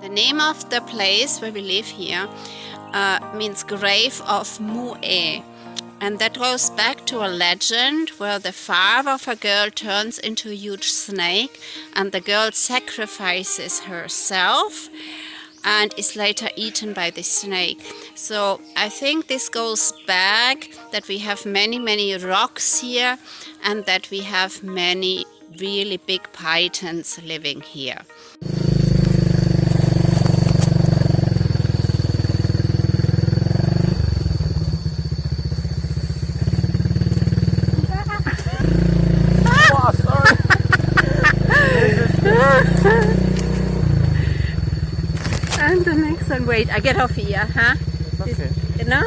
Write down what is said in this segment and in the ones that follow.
The name of the place where we live here means grave of Mu'e. And that goes back to a legend where the father of a girl turns into a huge snake and the girl sacrifices herself and is later eaten by the snake. So I think this goes back that we have many rocks here and that we have many really big pythons living here. And the next one, wait, I get off here, huh? Okay. No?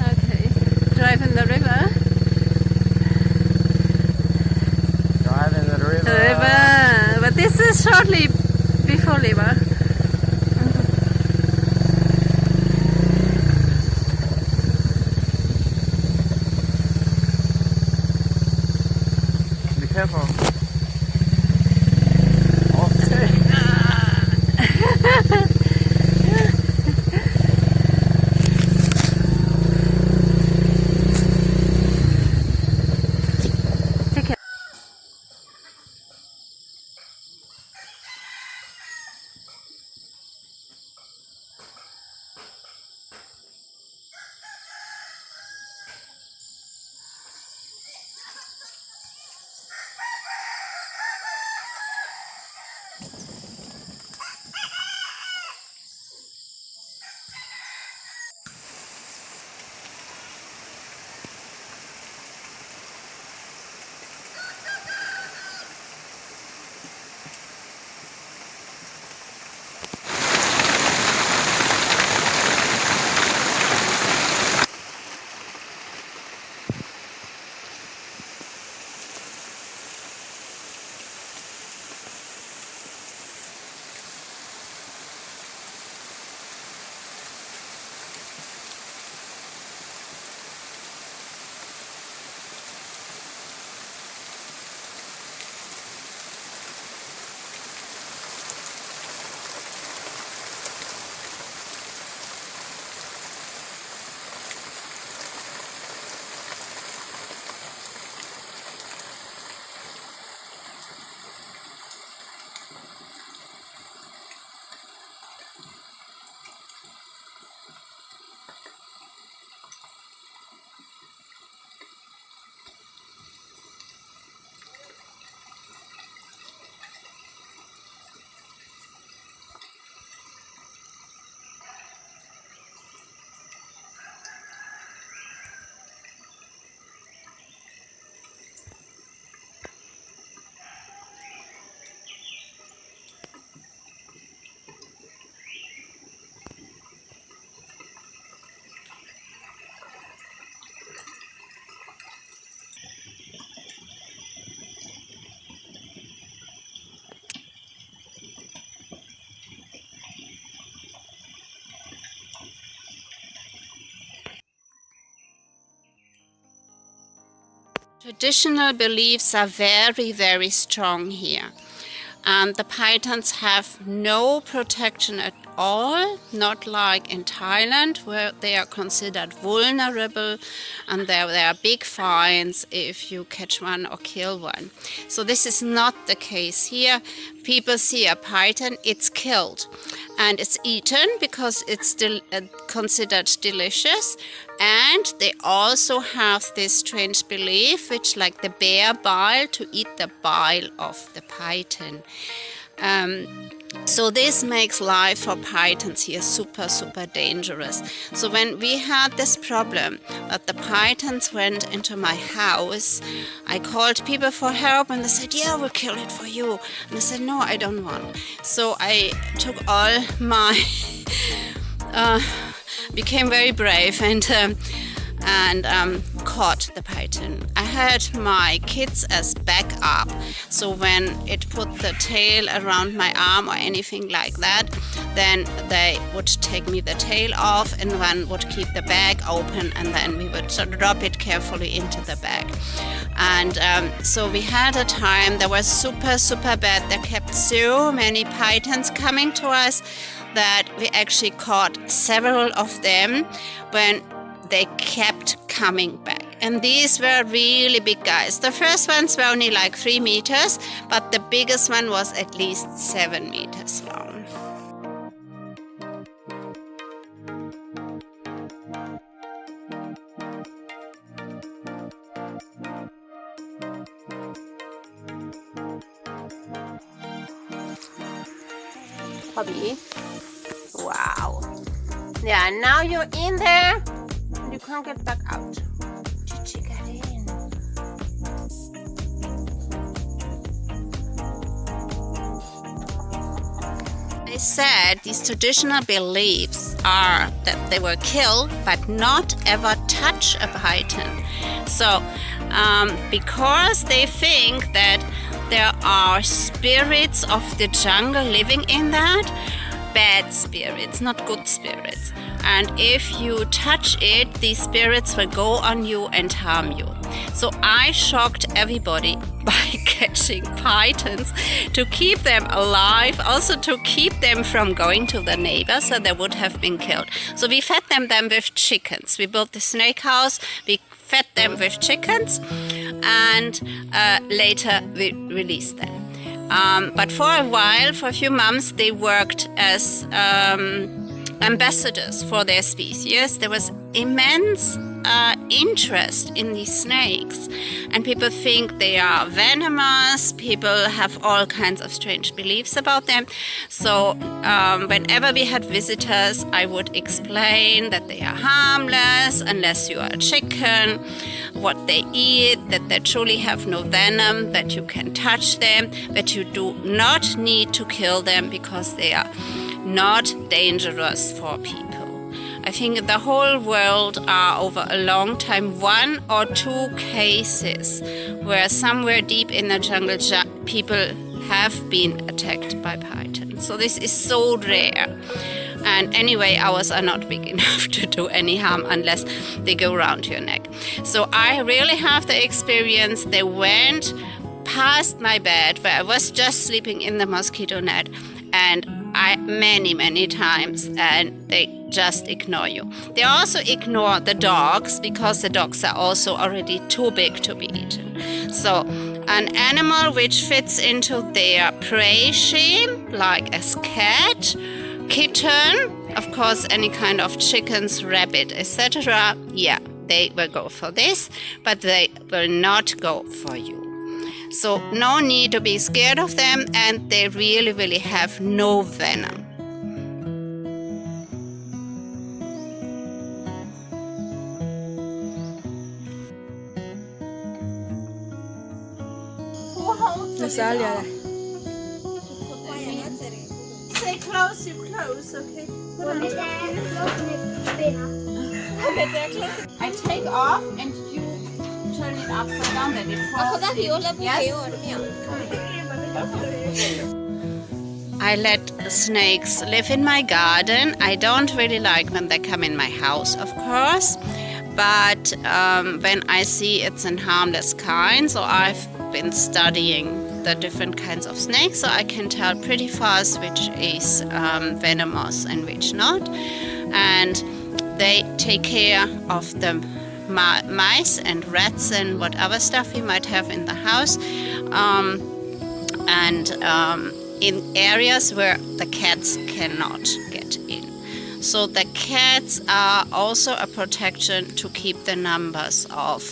Okay. Drive in the river. Drive in the river. River. But this is shortly before river. Be careful. Traditional beliefs are very strong here, and the pythons have no protection at all, not like in Thailand where they are considered vulnerable and there are big fines if you catch one or kill one. So this is not the case here. People see a python, it's killed and it's eaten because it's still considered delicious. And they also have this strange belief, which like the bear bile, to eat the bile of the python. So this makes life for pythons here super dangerous. So when we had this problem that the pythons went into my house, I called people for help and they said, yeah, we'll kill it for you. And I said, no, I don't want. So I took all my, became very brave and caught the python. I had my kids as backup, so when it put the tail around my arm or anything like that, then they would take me the tail off, and one would keep the bag open, and then we would drop it carefully into the bag. And so we had a time that was super bad. There kept so many pythons coming to us that we actually caught several of them when they kept coming back. And these were really big guys. The first ones were only like 3 meters, but the biggest one was at least 7 meters long. Bobby. Wow. Yeah, now you're in there. You can't get back out. Did you get in? They said these traditional beliefs are that they will kill but not ever touch a python. So, because they think that there are spirits of the jungle living in that, bad spirits, not good spirits. And if you touch it, these spirits will go on you and harm you. So I shocked everybody by catching pythons to keep them alive, also to keep them from going to the neighbors, so they would have been killed. So we fed them with chickens. We built the snake house, we fed them with chickens, and later we released them. But for a while, for a few months, they worked as ambassadors for their species. There was immense interest in these snakes, and people think they are venomous. People have all kinds of strange beliefs about them. So whenever we had visitors, I would explain that they are harmless unless you are a chicken, what they eat, that they truly have no venom, that you can touch them, that you do not need to kill them because they are not dangerous for people. I think in the whole world are over a long time 1 or 2 cases where somewhere deep in the jungle people have been attacked by pythons. So this is so rare. And anyway, ours are not big enough to do any harm unless they go around your neck. So I really have the experience. They went past my bed where I was just sleeping in the mosquito net, and many times, and they just ignore you. They also ignore the dogs because the dogs are also already too big to be eaten. So an animal which fits into their prey scheme, like a cat, kitten, of course any kind of chickens, rabbit, etc., yeah, they will go for this, but they will not go for you. So no need to be scared of them, and they really have no venom. Who holds the lid? Stay close, you close, okay? I take off and you turn it upside down, that it falls in. Yes. I let snakes live in my garden. I don't really like when they come in my house, of course, but when I see it's a harmless kind, so I've been studying the different kinds of snakes, so I can tell pretty fast which is venomous and which not. And they take care of the mice and rats and whatever stuff we might have in the house, and in areas where the cats cannot get in. So the cats are also a protection to keep the numbers of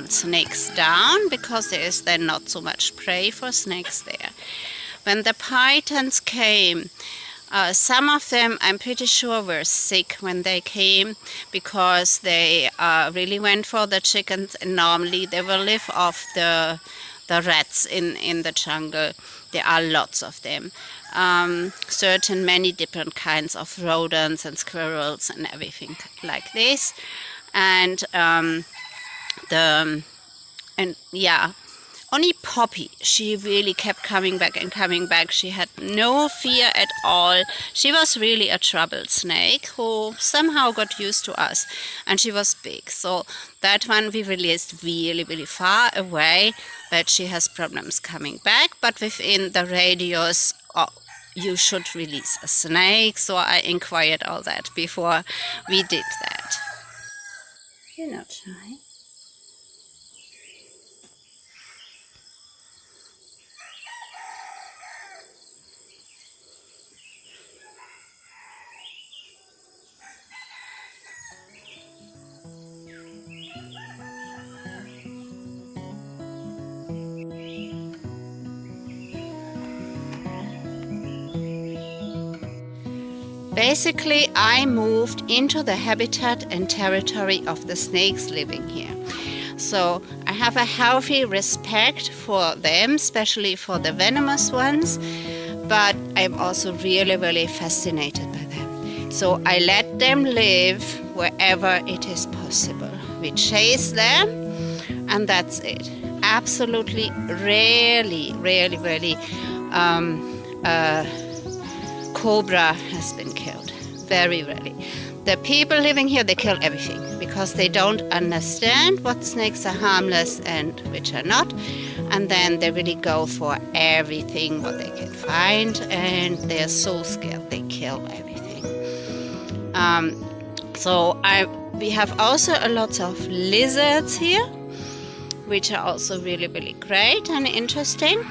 snakes down, because there is then not so much prey for snakes there. When the pythons came, some of them, I'm pretty sure, were sick when they came, because they really went for the chickens, and normally they will live off the rats in the jungle. There are lots of them. Many different kinds of rodents and squirrels and everything like this. And And yeah, only Poppy, she really kept coming back and coming back. She had no fear at all. She was really a troubled snake who somehow got used to us, and she was big. So that one we released really, really far away, but she has problems coming back. But within the radius, you should release a snake. So I inquired all that before we did that. You're not shy. Basically, I moved into the habitat and territory of the snakes living here. So I have a healthy respect for them, especially for the venomous ones, but I'm also really, really fascinated by them. So I let them live wherever it is possible. We chase them, and that's it. Absolutely rarely, cobra has been killed. Very rarely. The people living here, they kill everything because they don't understand what snakes are harmless and which are not. And then they really go for everything what they can find, and they're so scared they kill everything. We have also a lot of lizards here, which are also really, really great and interesting.